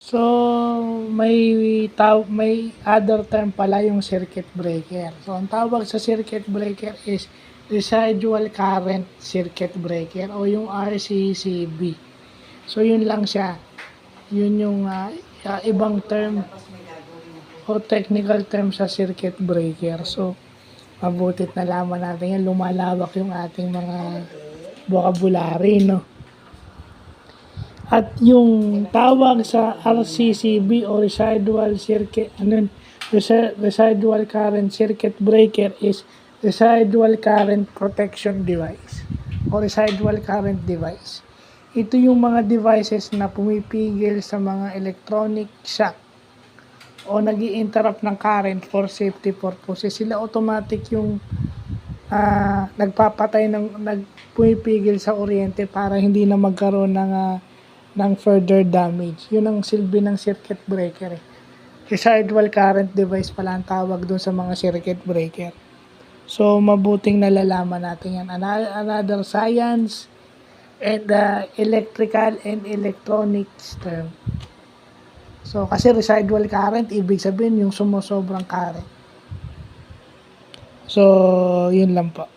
So, may other term pala yung circuit breaker. So, ang tawag sa circuit breaker is residual current circuit breaker o yung RCCB. So, yun lang siya. Yun yung ibang term o technical term sa circuit breaker. So, mabutit na laman natin yan. Lumalawak yung ating mga vocabulary, no? At yung tawag sa RCCB o residual current circuit breaker is residual current protection device o residual current device. Ito yung mga devices na pumipigil sa mga electronic shock o nag-i-interrupt ng current for safety purposes. Sila automatic yung pumipigil sa kuryente para hindi na magkaroon ng further damage. Yun ang silbi ng circuit breaker. Residual current device pala ang tawag dun sa mga circuit breaker. So, mabuting nalalaman natin yan. Another science and electrical and electronics term. So, kasi residual current, ibig sabihin yung sumusobrang current. So, yun lang po.